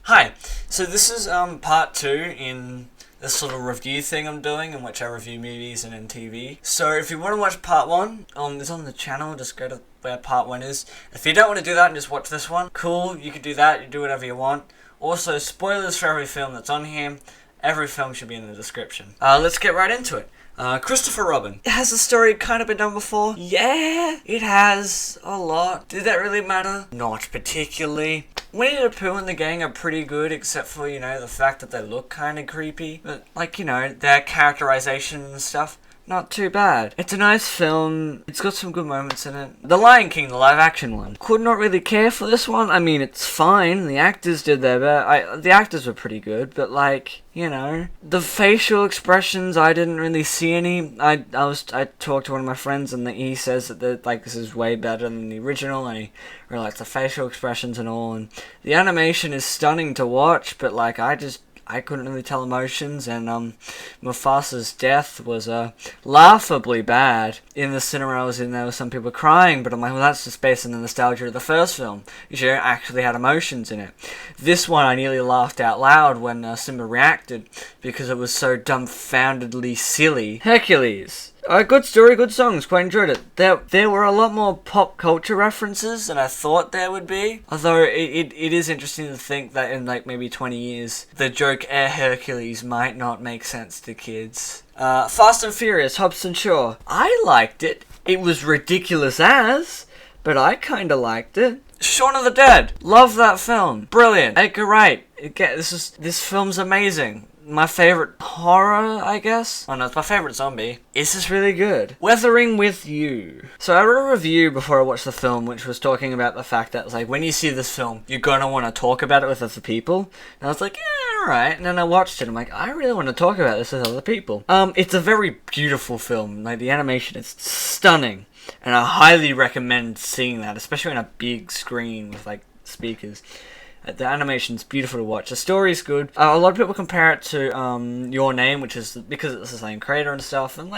Hi, so this is part 2 in this sort of review thing I'm doing in which I review movies and in TV. So if you want to watch part 1, it's on the channel, just go to where part 1 is. If you don't want to do that and just watch this one, cool, you can do that, you do whatever you want. Also, spoilers for every film that's on here. Every film should be in the description. Let's get right into it. Christopher Robin. Has the story kind of been done before? Yeah, it has. A lot. Did that really matter? Not particularly. Winnie the Pooh and the gang are pretty good, except for, the fact that they look kind of creepy. But, their characterization and stuff, not too bad. It's a nice film. It's got some good moments in it. The Lion King, the live-action one. Could not really care for this one. I mean, it's fine. The actors did their best. The actors were pretty good, but, the facial expressions, I didn't really see any. I talked to one of my friends, and he says that, this is way better than the original, and he really likes the facial expressions and all, and the animation is stunning to watch, but, I couldn't really tell emotions, and Mufasa's death was laughably bad. In the cinema I was in, there were some people crying, but I'm like, well, that's just based on the nostalgia of the first film. You actually had emotions in it. This one, I nearly laughed out loud when Simba reacted, because it was so dumbfoundedly silly. Hercules. Good story, good songs, quite enjoyed it. There were a lot more pop culture references than I thought there would be. Although it is interesting to think that in maybe 20 years, the joke Air Hercules might not make sense to kids. Fast and Furious, Hobbs and Shaw. I liked it. It was ridiculous but I kinda liked it. Shaun of the Dead. Love that film. Brilliant. Edgar Wright. This film's amazing. My favorite horror, I guess? Oh no, it's my favorite zombie. It's just really good. Weathering with You. So I wrote a review before I watched the film, which was talking about the fact that, when you see this film, you're gonna want to talk about it with other people. And I was like, yeah, alright. And then I watched it, I'm like, I really want to talk about this with other people. It's a very beautiful film. The animation is stunning. And I highly recommend seeing that, especially on a big screen with, speakers. The animation's beautiful to watch. The story's good. A lot of people compare it to Your Name, which is because it's the same creator and stuff. And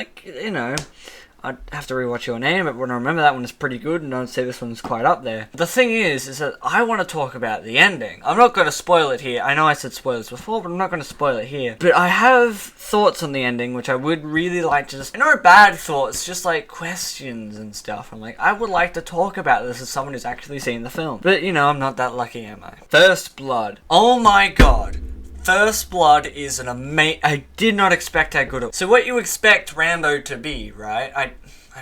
I'd have to rewatch Your Name, but when I remember that one is pretty good, and I'd say this one's quite up there. The thing is that I want to talk about the ending. I'm not going to spoil it here. I know I said spoilers before, but I'm not going to spoil it here. But I have thoughts on the ending, which I would really like to no bad thoughts, just questions and stuff. I would like to talk about this as someone who's actually seen the film. But, I'm not that lucky, am I? First Blood. Oh my god. First Blood is an I did not expect how good it was. So what you expect Rambo to be, right? I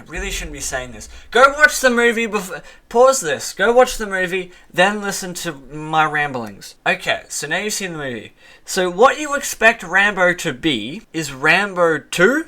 really shouldn't be saying this. Go watch the movie before... Pause this. Go watch the movie, then listen to my ramblings. Okay, so now you've seen the movie. So what you expect Rambo to be is Rambo 2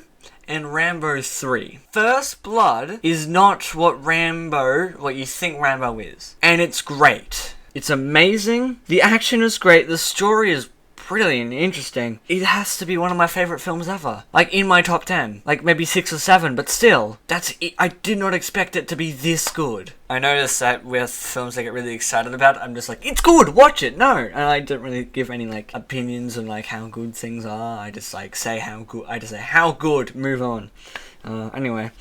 and Rambo 3. First Blood is not what you think Rambo is. And it's great. It's amazing. The action is great. The story is brilliant, interesting. It has to be one of my favorite films ever. In my top 10. Maybe 6 or 7, but still. That's it. I did not expect it to be this good. I noticed that with films I get really excited about, I'm just it's good, watch it, no! And I don't really give any, opinions on, how good things are. I just, say how good, move on. Anyway,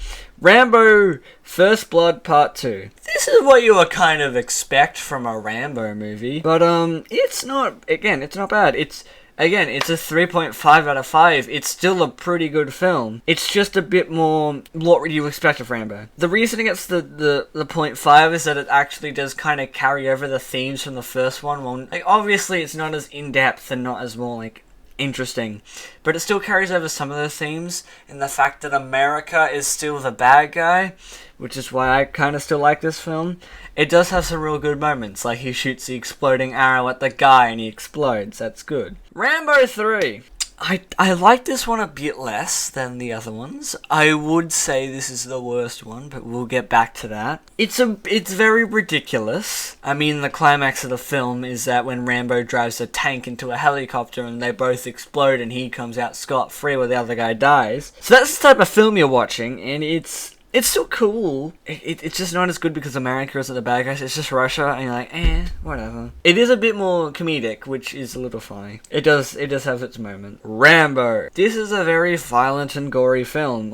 Rambo First Blood Part 2. This is what you would kind of expect from a Rambo movie, but it's not bad. It's a 3.5 out of 5. It's still a pretty good film. It's just a bit more what would you expect of Rambo. The reason it gets the 0.5 is that it actually does kind of carry over the themes from the first one. Well, obviously it's not as in-depth and not as more interesting, but it still carries over some of the themes in the fact that America is still the bad guy, which is why I kind of still like this film. It does have some real good moments, he shoots the exploding arrow at the guy and he explodes. That's good. Rambo 3. I like this one a bit less than the other ones. I would say this is the worst one, but we'll get back to that. It's very ridiculous. I mean, the climax of the film is that when Rambo drives a tank into a helicopter and they both explode and he comes out scot-free while the other guy dies. So that's the type of film you're watching, and it's still cool. It's just not as good because America isn't the bad guys. It's just Russia, and you're whatever. It is a bit more comedic, which is a little funny. It does have its moment. Rambo. This is a very violent and gory film.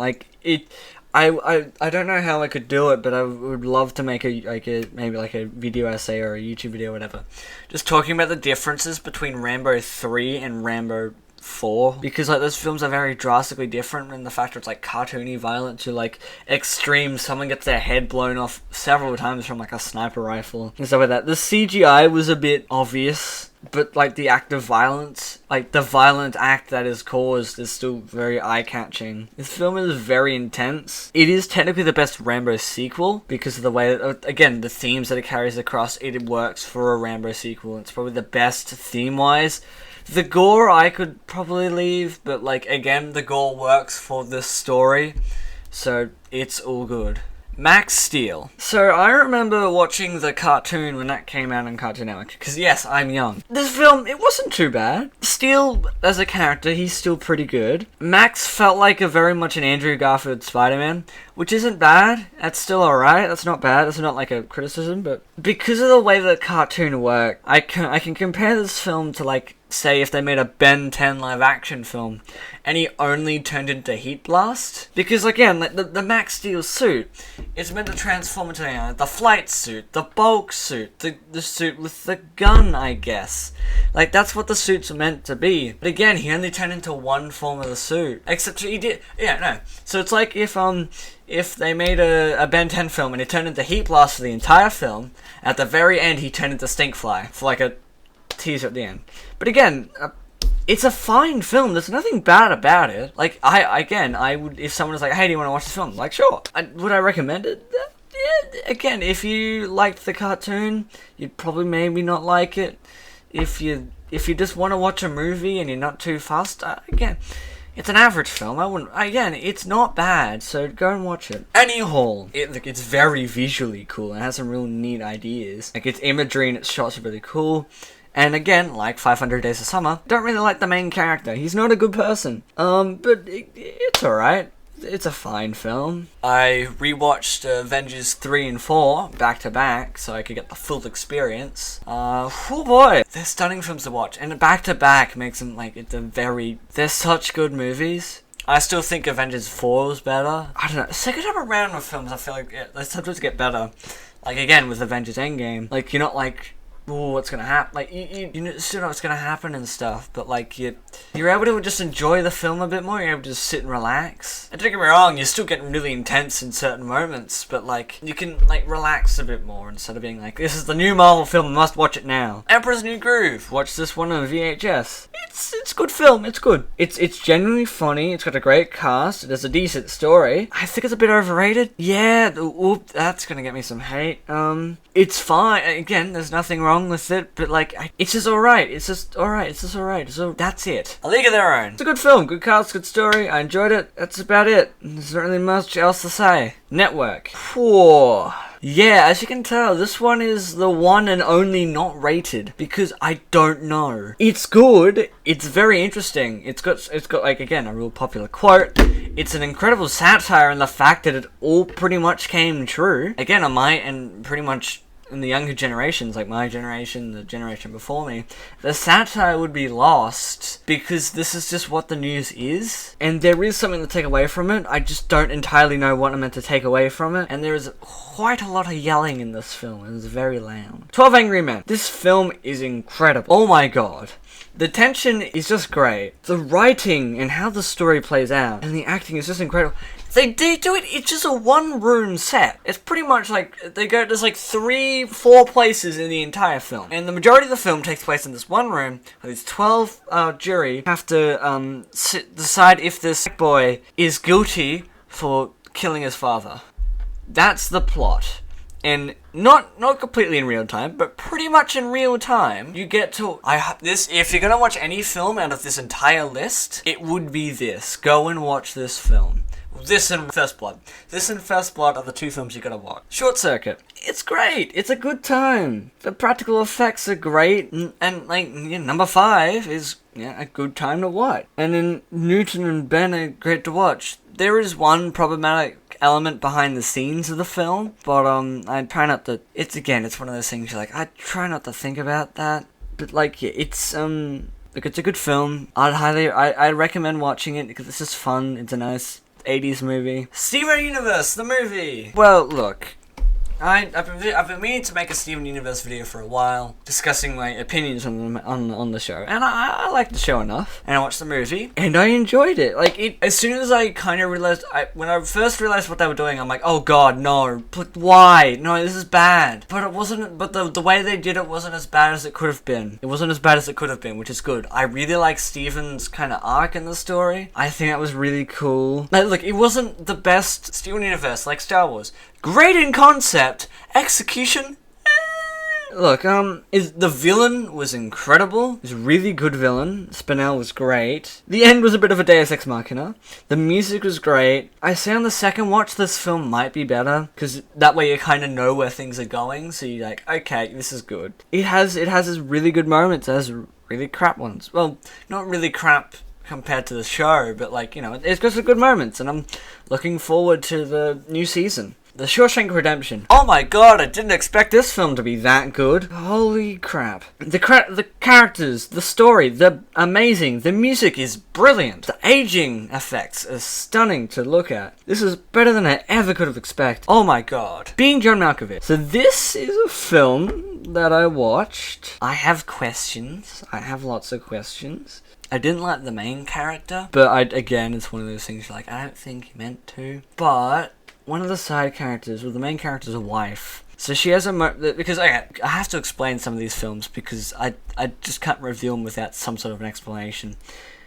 I don't know how I could do it, but I would love to make maybe like a video essay or a YouTube video or whatever, just talking about the differences between Rambo 3 and Rambo 4, because like those films are very drastically different in the fact that it's like cartoony violent to like extreme someone gets their head blown off several times from like a sniper rifle and stuff like that. The CGI was a bit obvious, but like the act of violence, like the violent act that is caused, is still very eye-catching. This film is very intense. It is technically the best Rambo sequel because of the way that, again, the themes that it carries across, it works for a Rambo sequel. It's probably the best theme-wise. The gore I could probably leave, but like again, the gore works for this story, so it's all good. Max Steel. So I remember watching the cartoon when that came out on Cartoon Network, because yes, I'm young. This film, it wasn't too bad. Steel, as a character, he's still pretty good. Max felt like very much an Andrew Garfield Spider-Man, which isn't bad. That's still alright. That's not bad. That's not like a criticism, but because of the way the cartoon worked, I can compare this film to like, say if they made a Ben 10 live action film and he only turned into Heat Blast, because again, like the Max Steel suit, it's meant to transform into the flight suit, the bulk suit, the suit with the gun, I guess. Like that's what the suit's meant to be. But again, he only turned into one form of the suit, except he did, so it's like if they made a Ben 10 film and he turned into Heat Blast for the entire film, at the very end he turned into Stinkfly for like a teaser at the end. But again, it's a fine film. There's nothing bad about it. Like, I would, if someone was like, hey, do you want to watch this film? Like, sure. Would I recommend it? Yeah, again, if you liked the cartoon, you'd probably maybe not like it. If you just want to watch a movie and you're not too fussed, again, it's an average film. Again, it's not bad, so go and watch it. Annie Hall. It's very visually cool and has some real neat ideas. Like, its imagery and its shots are really cool. And again, like 500 Days of Summer, don't really like the main character. He's not a good person. But it's alright. It's a fine film. I rewatched Avengers 3 and 4 back to back so I could get the full experience. Oh boy, they're stunning films to watch. And back to back makes them like, they're such good movies. I still think Avengers 4 was better. I don't know. Second time around with films, I feel like they sometimes get better. Like again, with Avengers Endgame. Like, you're not like, oh, what's gonna happen? Like, you still know what's gonna happen and stuff, but like, you're able to just enjoy the film a bit more. You're able to just sit and relax. And don't get me wrong, you're still getting really intense in certain moments, but like, you can like relax a bit more instead of being like, this is the new Marvel film, I must watch it now. Emperor's New Groove. Watch this one on VHS. It's good film. It's good. It's genuinely funny. It's got a great cast. It has a decent story. I think it's a bit overrated. Yeah, that's gonna get me some hate. It's fine. Again, there's nothing wrong with it, but like, it's just alright. It's just alright. So that's it. A League of Their Own. It's a good film. Good cast, good story. I enjoyed it. That's about it. There's not really much else to say. Network. Whoa. Yeah, as you can tell, this one is the one and only not rated, because I don't know. It's good, it's very interesting, it's got like, again, a real popular quote, it's an incredible satire in the fact that it all pretty much came true. Again, and pretty much in the younger generations, like my generation, the generation before me, the satire would be lost because this is just what the news is. And there is something to take away from it. I just don't entirely know what I'm meant to take away from it. And there is quite a lot of yelling in this film. It is very loud. 12 Angry Men. This film is incredible. Oh my god. The tension is just great. The writing and how the story plays out and the acting is just incredible. They do it, it's just a one-room set. It's pretty much like, there's like 3-4 places in the entire film. And the majority of the film takes place in this one room, where these 12 jury have to decide if this boy is guilty for killing his father. That's the plot. And not completely in real time, but pretty much in real time, you get to if you're gonna watch any film out of this entire list, it would be this. Go and watch this film. This and First Blood. This and First Blood are the two films you gotta watch. Short Circuit. It's great. It's a good time. The practical effects are great, and like, number 5 is a good time to watch. And then Newton and Ben are great to watch. There is one problematic element behind the scenes of the film, but I try not to. It's one of those things you're like, I try not to think about that. But like, yeah, it's Look, it's a good film. I'd recommend watching it because it's just fun. It's a nice 80s movie. Steven Universe, the movie! Well, look. I've been meaning to make a Steven Universe video for a while, discussing my opinions on the show, and I like the show enough, and I watched the movie, and I enjoyed it. Like, as soon as I kind of realized, when I first realized what they were doing, I'm like, oh god, no, why? No, this is bad. But it wasn't, but the way they did it wasn't as bad as it could have been. It wasn't as bad as it could have been, which is good. I really like Steven's kind of arc in the story. I think that was really cool. Like, look, it wasn't the best Steven Universe, like Star Wars. Great in concept, execution. Look, the villain was incredible. It was a really good villain. Spinell was great. The end was a bit of a Deus Ex Machina. The music was great. I say on the second watch, this film might be better, because that way you kind of know where things are going. So you're like, okay, this is good. It has its really good moments. It has really crap ones. Well, not really crap compared to the show, but like, you know, it's got some good moments, and I'm looking forward to the new season. The Shawshank Redemption. Oh my god, I didn't expect this film to be that good. Holy crap. The characters, the story, they're amazing. The music is brilliant. The aging effects are stunning to look at. This is better than I ever could have expected. Oh my god. Being John Malkovich. So this is a film that I watched. I have questions. I have lots of questions. I didn't like the main character, but again, it's one of those things you're like, I don't think he meant to. But one of the side characters, well, the main character's a wife. So she has because I have to explain some of these films because I just can't review them without some sort of an explanation.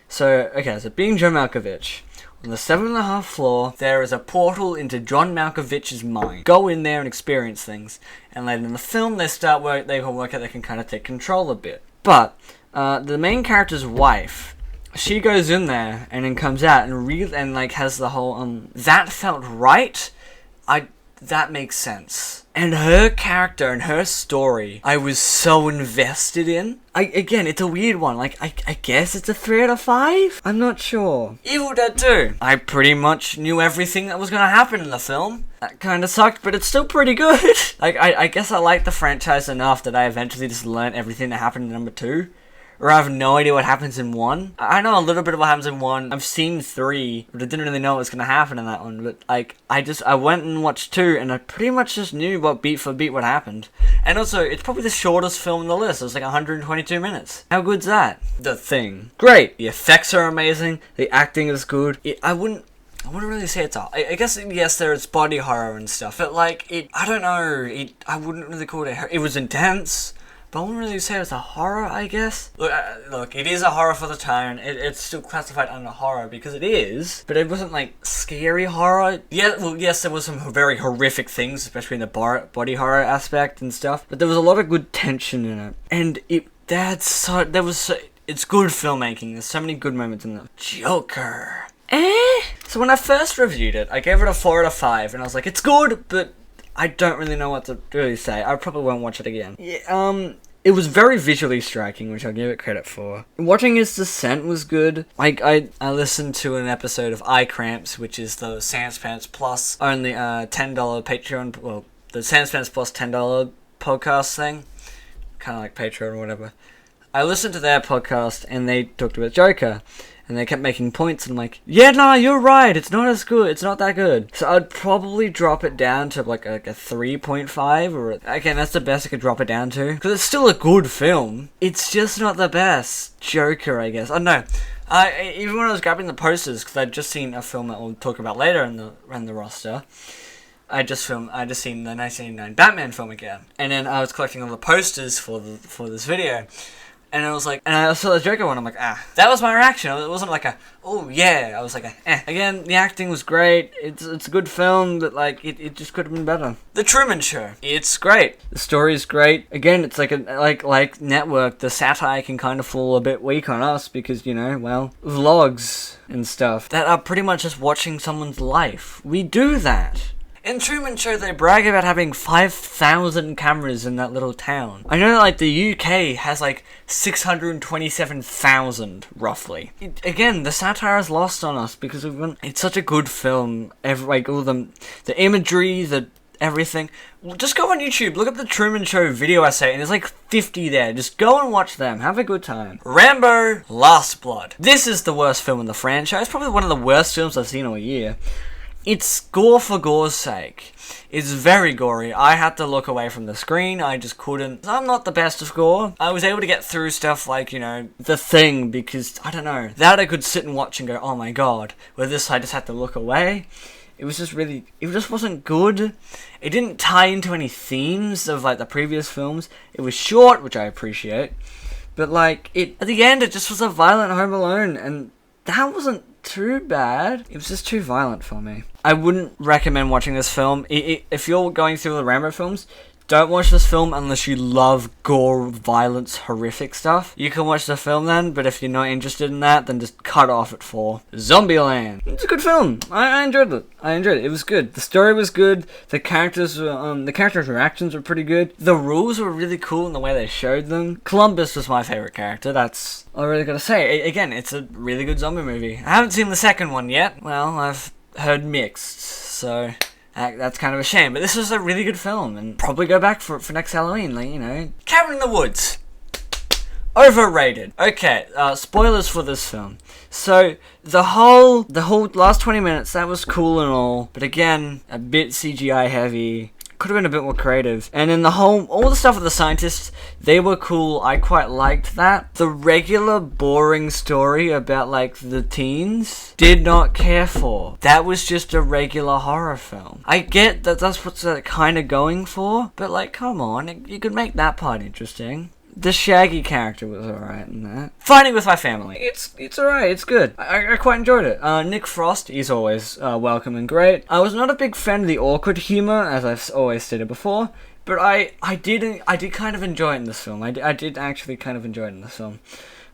So, okay, so being John Malkovich, on the 7.5 floor, there is a portal into John Malkovich's mind. Go in there and experience things. And later in the film, they can work out they can kind of take control a bit. But, the main character's wife, she goes in there and then comes out and like has the whole that felt right. That makes sense. And her character and her story, I was so invested in. Again, it's a weird one. Like I guess it's a 3 out of 5. I'm not sure. Evil Dead 2. I pretty much knew everything that was gonna happen in the film. That kind of sucked, but it's still pretty good. Like I guess I like the franchise enough that I eventually just learned everything that happened in number 2. Or I have no idea what happens in 1. I know a little bit of what happens in 1. I've seen 3, but I didn't really know what was going to happen in that one. But, like, I went and watched 2, and I pretty much just knew what beat for beat what happened. And also, it's probably the shortest film on the list. It was like 122 minutes. How good's that? The Thing. Great. The effects are amazing. The acting is good. I wouldn't really say it's all. I guess, yes, there's body horror and stuff. But, like, I don't know. I wouldn't really call it it was intense. But I wouldn't really say it's a horror, I guess. Look, it is a horror for the time. It's still classified under horror because it is. But it wasn't like scary horror. Yeah, well, yes, there was some very horrific things, especially in the body horror aspect and stuff. But there was a lot of good tension in it, and it's good filmmaking. There's so many good moments in the Joker. So when I first reviewed it, I gave it a 4 out of 5, and I was like, it's good, but I don't really know what to really say. I probably won't watch it again. Yeah, it was very visually striking, which I'll give it credit for. Watching his descent was good. I listened to an episode of Eye Cramps, which is the Sans Pants Plus only $10 Patreon, well, the Sans Pants Plus $10 podcast thing. Kind of like Patreon or whatever. I listened to their podcast, and they talked about Joker. And they kept making points, and I'm like, yeah, no, you're right, it's not as good, it's not that good. So I'd probably drop it down to like a 3.5, or again, that's the best I could drop it down to. Because it's still a good film. It's just not the best Joker, I guess. I don't know. Even when I was grabbing the posters, because I'd just seen a film that we'll talk about later in the roster, I just seen the 1989 Batman film again. And then I was collecting all the posters for this video. And I was like, and I saw the Joker one, I'm like, that was my reaction. It wasn't like oh yeah, I was like Again, the acting was great, it's a good film, but like, it just could have been better. The Truman Show. It's great. The story is great. Again, it's like Network, the satire can kind of fall a bit weak on us because, you know, well, vlogs and stuff that are pretty much just watching someone's life. We do that. In Truman Show, they brag about having 5,000 cameras in that little town. I know that, like, the UK has, like, 627,000, roughly. Again, the satire is lost on us because it's such a good film. All the imagery, the everything, just go on YouTube, look up the Truman Show video essay, and there's like 50 there. Just go and watch them. Have a good time. Rambo Last Blood. This is the worst film in the franchise. Probably one of the worst films I've seen all year. It's gore for gore's sake. It's very gory. I had to look away from the screen. I just couldn't. I'm not the best of gore. I was able to get through stuff like, The Thing, because, I don't know, that I could sit and watch and go, oh my god. With this, I just had to look away. It just wasn't good. It didn't tie into any themes of, like, the previous films. It was short, which I appreciate. But, like, at the end, it just was a violent Home Alone, and that wasn't too bad. It was just too violent for me. I wouldn't recommend watching this film. If you're going through the Rambo films, don't watch this film unless you love gore, violence, horrific stuff. You can watch the film then, but if you're not interested in that, then just cut off at 4. Zombieland. It's a good film. I enjoyed it. It was good. The story was good. The characters' reactions were pretty good. The rules were really cool in the way they showed them. Columbus was my favorite character. That's all I really gotta say. Again, it's a really good zombie movie. I haven't seen the second one yet. Well, I've heard mixed, so that's kind of a shame. But this was a really good film, and probably go back for next Halloween. Cabin in the Woods. Overrated. Okay, spoilers for this film. So, the whole last 20 minutes, that was cool and all, but again, a bit CGI heavy. Could have been a bit more creative. And then all the stuff with the scientists, they were cool. I quite liked that. The regular boring story about, like, the teens, did not care for. That was just a regular horror film. I get that that's what's kind of going for, but, like, come on, you could make that part interesting. The Shaggy character was alright in that. Fighting with my family. It's alright, it's good. I quite enjoyed it. Nick Frost is always welcome and great. I was not a big fan of the awkward humor, as I've always stated before, but I did kind of enjoy it in this film. I did actually kind of enjoy it in this film.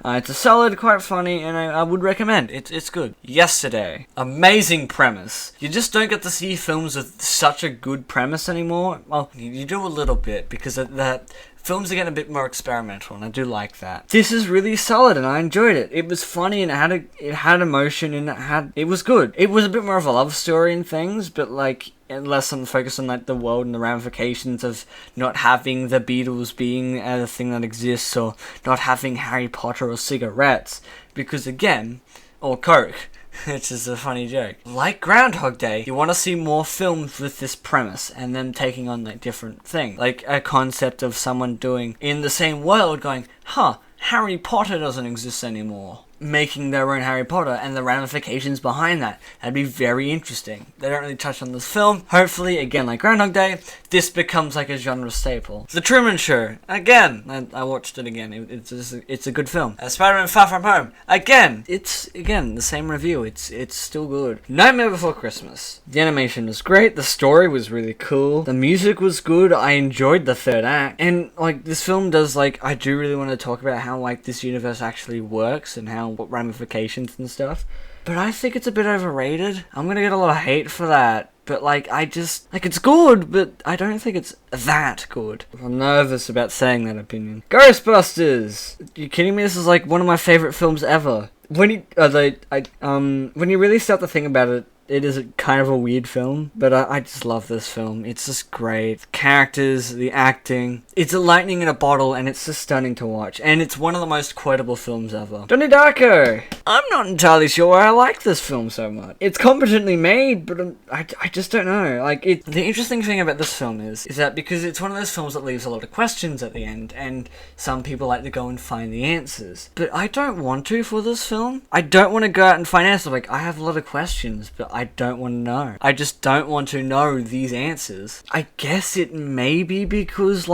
It's a solid, quite funny, and I would recommend. It's good. Yesterday. Amazing premise. You just don't get to see films with such a good premise anymore. Well, you do a little bit, because that films are getting a bit more experimental, and I do like that. This is really solid, and I enjoyed it. It was funny, and it had emotion, and it was good. It was a bit more of a love story and things, but like less on focus on like the world and the ramifications of not having the Beatles being a thing that exists, or not having Harry Potter or cigarettes, because again, or Coke. Which is a funny joke. Like Groundhog Day, you want to see more films with this premise and them taking on like different things. Like a concept of someone doing in the same world going, Harry Potter doesn't exist anymore. Making their own Harry Potter and the ramifications behind that. That'd be very interesting. They don't really touch on this film. Hopefully, again, like Groundhog Day, this becomes like a genre staple. The Truman Show. Again, I watched it again. It's a good film. Spider-Man Far From Home. Again, it's the same review. It's still good. Nightmare Before Christmas. The animation was great. The story was really cool. The music was good. I enjoyed the third act. And like this film does I do really want to talk about how like this universe actually works and what ramifications and stuff. But I think it's a bit overrated. I'm gonna get a lot of hate for that. But it's good, but I don't think it's that good. I'm nervous about saying that opinion. Ghostbusters! Are you kidding me? This is like one of my favorite films ever. When you really start to think about it, it is kind of a weird film, but I just love this film. It's just great. The characters, the acting. It's a lightning in a bottle, and it's just stunning to watch. And it's one of the most quotable films ever. Donnie Darko! I'm not entirely sure why I like this film so much. It's competently made, but I just don't know. The interesting thing about this film is that because it's one of those films that leaves a lot of questions at the end, and some people like to go and find the answers. But I don't want to for this film. I don't want to go out and find answers. I have a lot of questions, but I don't want to know. I just don't want to know these answers. I guess it may be because,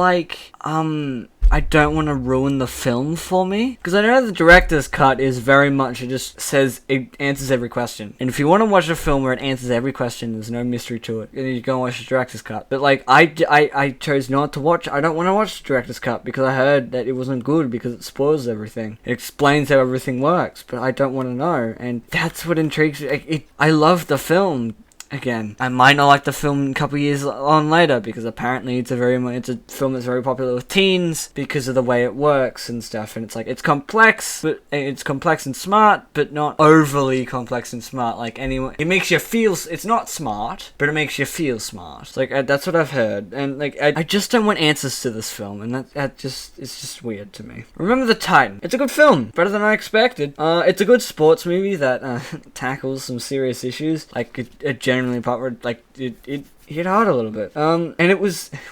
I don't want to ruin the film for me. Because I know the director's cut is very much, it just says it answers every question. And if you want to watch a film where it answers every question, there's no mystery to it, then you go and watch the director's cut. But I chose not to watch, I don't want to watch the director's cut because I heard that it wasn't good because it spoils everything. It explains how everything works, but I don't want to know. And that's what intrigues me. I love the film. again, I might not like the film a couple years on later, because apparently it's a film that's very popular with teens because of the way it works and stuff, and it's like, it's complex and smart, but not overly complex and smart. Like, anyway, it makes you feel, it's not smart, but it makes you feel smart. Like, that's what I've heard, and like, I just don't want answers to this film, and it's just weird to me. Remember the Titan. It's a good film, better than I expected. It's a good sports movie that tackles some serious issues. Like, it generally, it hit hard a little bit. And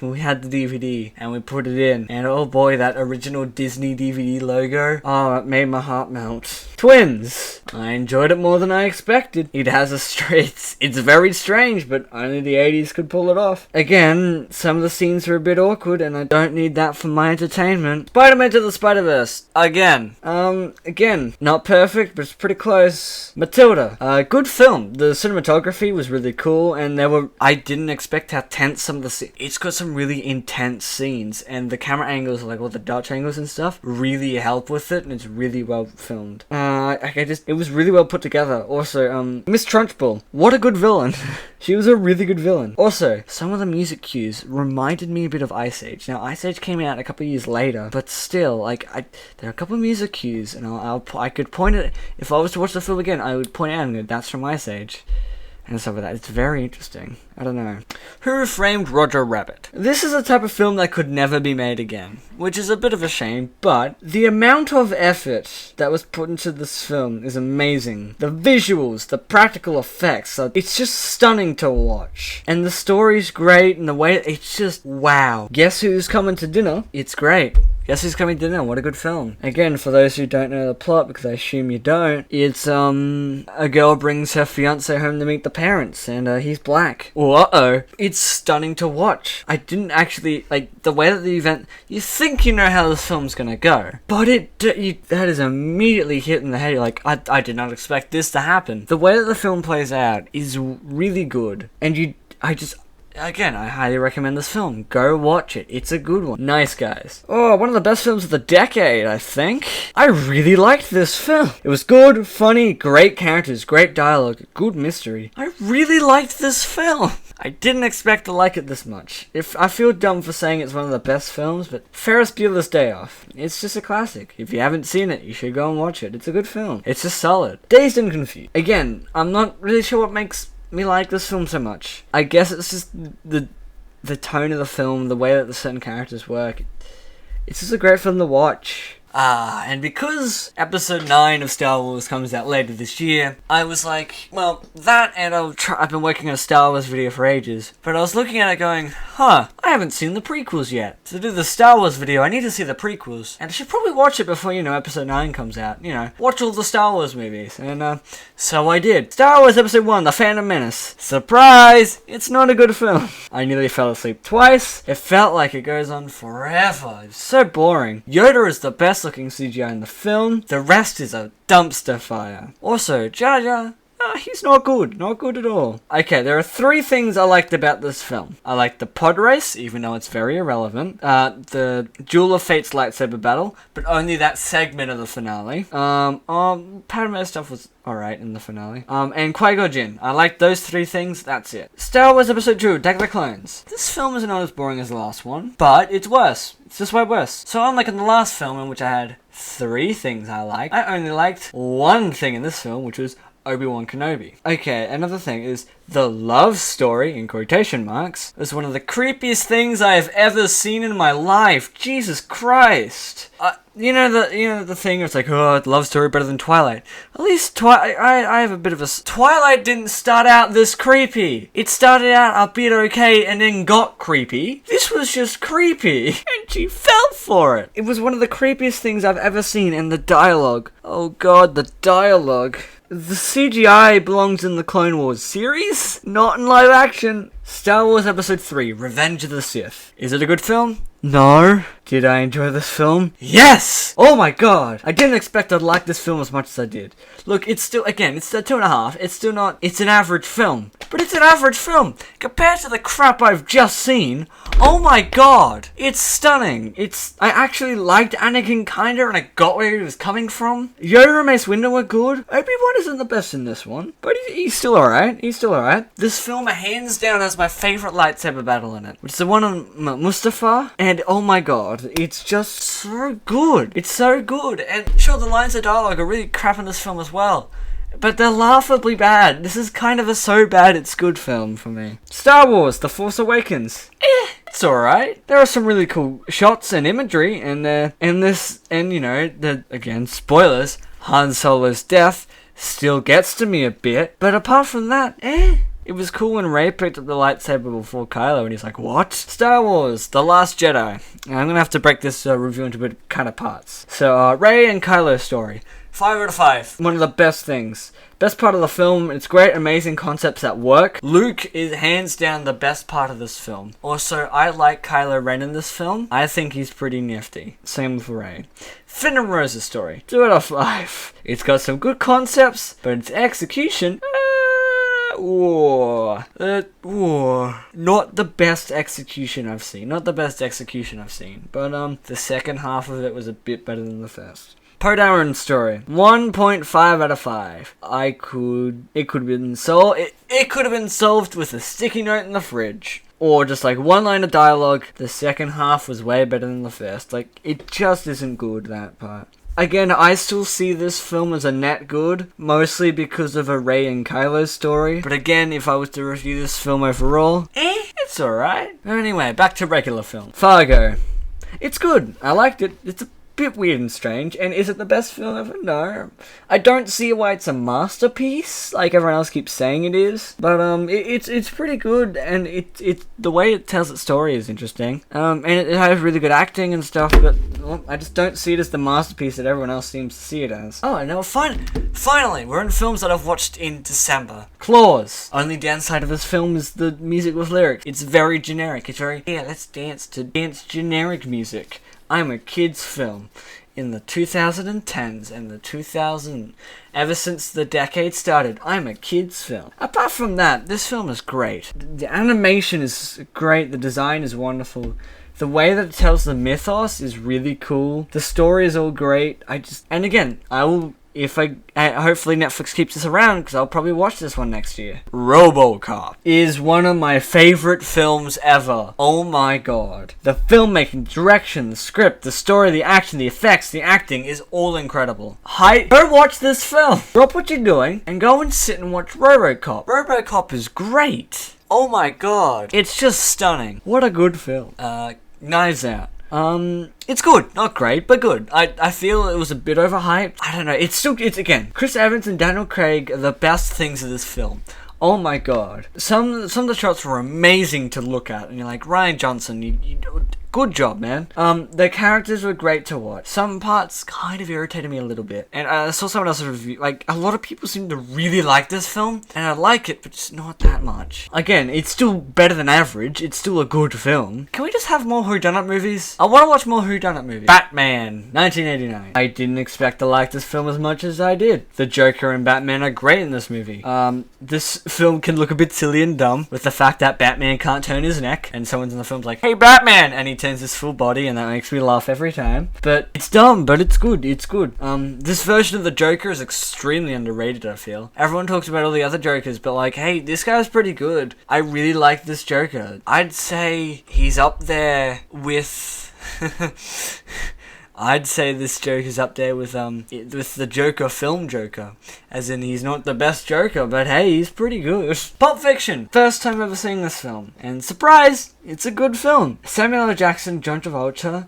we had the DVD, and we put it in, and oh boy, that original Disney DVD logo, oh, it made my heart melt. Twins! I enjoyed it more than I expected. It has it's very strange, but only the 80s could pull it off. Again, some of the scenes are a bit awkward, and I don't need that for my entertainment. Spider-Man to the Spider-Verse. Again, not perfect, but it's pretty close. Matilda. Good film. The cinematography was really cool, and I didn't expect how tense some of the scenes. It's got some really intense scenes, and the camera angles, like all the Dutch angles and stuff, really help with it, and it's really well filmed. It was really well put together. Also, Miss Trunchbull, what a good villain. She was a really good villain. Also, some of the music cues reminded me a bit of Ice Age. Now, Ice Age came out a couple of years later, but still, like, there are a couple of music cues, and I could point it, if I was to watch the film again, I would point out and go, that's from Ice Age. And stuff like that. It's very interesting. I don't know. Who Framed Roger Rabbit? This is a type of film that could never be made again, which is a bit of a shame, but the amount of effort that was put into this film is amazing. The visuals, the practical effects, it's just stunning to watch. And the story's great, and the way, it's just wow. Guess Who's Coming to Dinner? It's great. Guess Who's Coming to Dinner? What a good film. Again, for those who don't know the plot, because I assume you don't, it's, a girl brings her fiancé home to meet the parents, and, he's black. Oh, uh-oh. It's stunning to watch. I didn't actually, like, the way that the event, you think you know how this film's gonna go, but that is immediately hit in the head. You're like, I did not expect this to happen. The way that the film plays out is really good, and again, I highly recommend this film. Go watch it. It's a good one. Nice Guys. Oh, one of the best films of the decade, I think. I really liked this film. It was good, funny, great characters, great dialogue, good mystery. I really liked this film. I didn't expect to like it this much. I feel dumb for saying it's one of the best films, but Ferris Bueller's Day Off. It's just a classic. If you haven't seen it, you should go and watch it. It's a good film. It's just solid. Dazed and Confused. Again, I'm not really sure what makes me like this film so much. I guess it's just the tone of the film, the way that the certain characters work. It's just a great film to watch. And because episode 9 of Star Wars comes out later this year, I was like, well, that and I've been working on a Star Wars video for ages, but I was looking at it going, I haven't seen the prequels yet. To do the Star Wars video, I need to see the prequels, and I should probably watch it before, episode 9 comes out, watch all the Star Wars movies, and, so I did. Star Wars Episode 1, The Phantom Menace. Surprise! It's not a good film. I nearly fell asleep twice. It felt like it goes on forever. It's so boring. Yoda is the best looking CGI in the film. The rest is a dumpster fire. Also, Jar Jar, he's not good at all. Okay, there are 3 things I liked about this film. I liked the pod race, even though it's very irrelevant. The Duel of Fate's lightsaber battle, but only that segment of the finale. Padme stuff was alright in the finale. And Qui-Gon Jinn. I liked those 3 things, that's it. Star Wars Episode 2, Attack of the Clones. This film is not as boring as the last one, but it's worse. It's just way worse. So unlike in the last film, in which I had 3 things I liked, I only liked 1 thing in this film, which was Obi-Wan Kenobi. Okay, another thing is the love story, in quotation marks, is one of the creepiest things I have ever seen in my life. Jesus Christ. The thing, it's like, love story better than Twilight. At least I have a bit of a... Twilight didn't start out this creepy. It started out a bit okay and then got creepy. This was just creepy. And she fell for it. It was one of the creepiest things I've ever seen, and the dialogue. Oh god, the dialogue. The CGI belongs in the Clone Wars series, not in live action. Star Wars Episode 3, Revenge of the Sith. Is it a good film? No. Did I enjoy this film? Yes! Oh my god! I didn't expect I'd like this film as much as I did. Look, it's still, again, it's a 2.5. It's still not, it's an average film. But it's an average film! Compared to the crap I've just seen, oh my god! It's stunning. I actually liked Anakin kinda, and I got where he was coming from. Yoda and Mace Windu were good. Obi-Wan isn't the best in this one, but he's still alright. He's still alright. This film, hands down, has my favourite lightsaber battle in it, which is the one on Mustafar, and oh my god, it's just so good. It's so good, and sure, the lines of dialogue are really crap in this film as well, but they're laughably bad. This is kind of a so bad it's good film for me. Star Wars: The Force Awakens. It's alright. There are some really cool shots and imagery, and you know, again, spoilers, Han Solo's death still gets to me a bit, but apart from that, It was cool when Rey picked up the lightsaber before Kylo, and he's like, what? Star Wars: The Last Jedi. And I'm gonna have to break this review into kind of parts. So, Rey and Kylo's story. 5 out of 5. One of the best things. Best part of the film, it's great, amazing concepts that work. Luke is hands down the best part of this film. Also, I like Kylo Ren in this film. I think he's pretty nifty. Same with Rey. Finn and Rose's story. 2 out of 5. It's got some good concepts, but its execution... not the best execution I've seen. But the second half of it was a bit better than the first. Poe Dameron's story. 1.5 out of 5. It could have been solved. It could have been solved with a sticky note in the fridge. Or just like one line of dialogue. The second half was way better than the first. Like, it just isn't good, that part. Again, I still see this film as a net good, mostly because of a Rey and Kylo story. But again, if I was to review this film overall, it's alright. Anyway, back to regular film. Fargo. It's good. I liked it. It's a bit weird and strange. And is it the best film ever? No. I don't see why it's a masterpiece, like everyone else keeps saying it is. But it's pretty good, and it's the way it tells its story is interesting. And it has really good acting and stuff, but I just don't see it as the masterpiece that everyone else seems to see it as. Oh, no, finally, we're in films that I've watched in December. Claws. Only downside of this film is the music with lyrics. It's very generic. It's very, let's dance to dance generic music. I'm a kid's film. In the 2010s and the 2000s, ever since the decade started, I'm a kid's film. Apart from that, this film is great. The animation is great, the design is wonderful. The way that it tells the mythos is really cool. The story is all great. And again, hopefully Netflix keeps this around, because I'll probably watch this one next year. RoboCop is one of my favorite films ever. Oh my god. The filmmaking, direction, the script, the story, the action, the effects, the acting is all incredible. Go watch this film. Drop what you're doing and go and sit and watch RoboCop. RoboCop is great. Oh my god. It's just stunning. What a good film. Knives Out. It's good, not great, but good. I feel it was a bit overhyped. I don't know, it's again, Chris Evans and Daniel Craig are the best things of this film. Oh my god. Some of the shots were amazing to look at, and you're like, Ryan Johnson, you good job, man. The characters were great to watch. Some parts kind of irritated me a little bit. And I saw someone else's review, like, a lot of people seem to really like this film, and I like it, but just not that much. Again, it's still better than average. It's still a good film. Can we just have more whodunit movies? I want to watch more whodunit movies. Batman, 1989. I didn't expect to like this film as much as I did. The Joker and Batman are great in this movie. This film can look a bit silly and dumb with the fact that Batman can't turn his neck, and someone's in the film's like, hey Batman, and he turns his full body, and that makes me laugh every time. But it's dumb, but it's good. It's good. This version of the Joker is extremely underrated, I feel. Everyone talks about all the other Jokers, but like, hey, this guy's pretty good. I really like this Joker. I'd say he's up there with I'd say this Joker's up there with the Joker film Joker. As in, he's not the best Joker, but hey, he's pretty good. Pulp Fiction. First time ever seeing this film. And surprise, it's a good film. Samuel L. Jackson, John Travolta,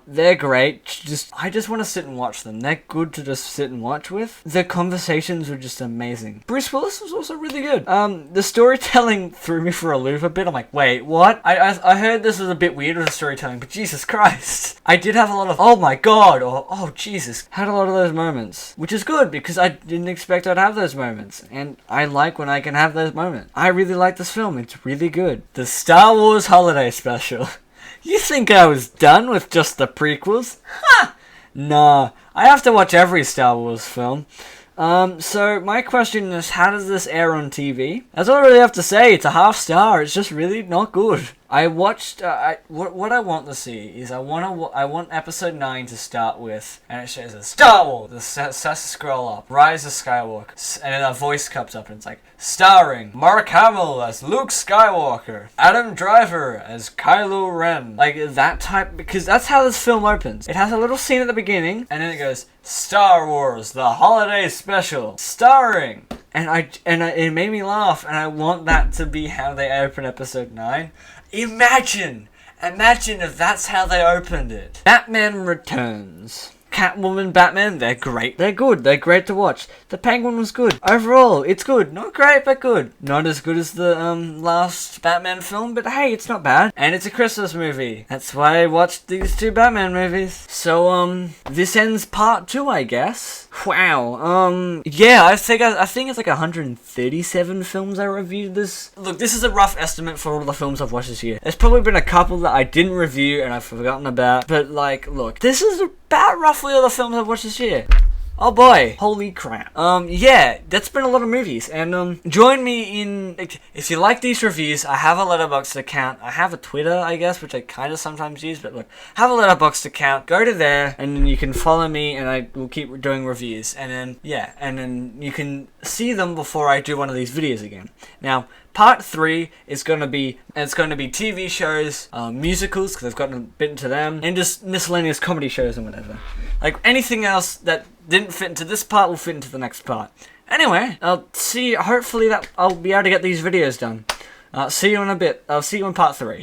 they're great. I just want to sit and watch them. They're good to just sit and watch with. Their conversations were just amazing. Bruce Willis was also really good. The storytelling threw me for a loop a bit. I'm like, wait, what? I heard this was a bit weird with the storytelling, but Jesus Christ. I did have a lot of, oh my god, or oh Jesus. Had a lot of those moments. Which is good, because I didn't expect I'd have those moments. And I like when I can have those moments. I really like this film. It's really good. The Star Wars Holiday Special. You think I was done with just the prequels? Ha! Nah, I have to watch every Star Wars film. So my question is, how does this air on TV? That's all I really have to say. It's a half star. It's just really not good. I watched. What I want to see is I want episode 9 to start with, and it shows a Star Wars. It starts to scroll up, Rise of Skywalker, and then a voice comes up and it's like, starring Mark Hamill as Luke Skywalker, Adam Driver as Kylo Ren, like that type, because that's how this film opens. It has a little scene at the beginning, and then it goes, Star Wars: The Holiday Special, starring. And it made me laugh, and I want that to be how they open episode 9. Imagine if that's how they opened it. Batman Returns. Catwoman, Batman, they're great. They're good. They're great to watch. The Penguin was good. Overall, it's good. Not great, but good. Not as good as the last Batman film, but hey, it's not bad. And it's a Christmas movie. That's why I watched these 2 Batman movies. So, this ends part 2, I guess. Wow. Yeah, I think it's like 137 films I reviewed this. Look, this is a rough estimate for all the films I've watched this year. There's probably been a couple that I didn't review and I've forgotten about. But, like, look, this is about roughly all the films I've watched this year. Oh boy, holy crap. Yeah, that's been a lot of movies, and join me in, if you like these reviews, I have a Letterboxd account, I have a Twitter, I guess, which I kind of sometimes use, but look, have a Letterboxd account, go to there, and then you can follow me, and I will keep doing reviews, and then, yeah, and then you can see them before I do one of these videos again. Now, part 3 is going to be TV shows, musicals, because I've gotten a bit into them, and just miscellaneous comedy shows and whatever. Like, anything else that didn't fit into this part will fit into the next part. Anyway, I'll see, hopefully that I'll be able to get these videos done. See you in a bit. I'll see you in part 3.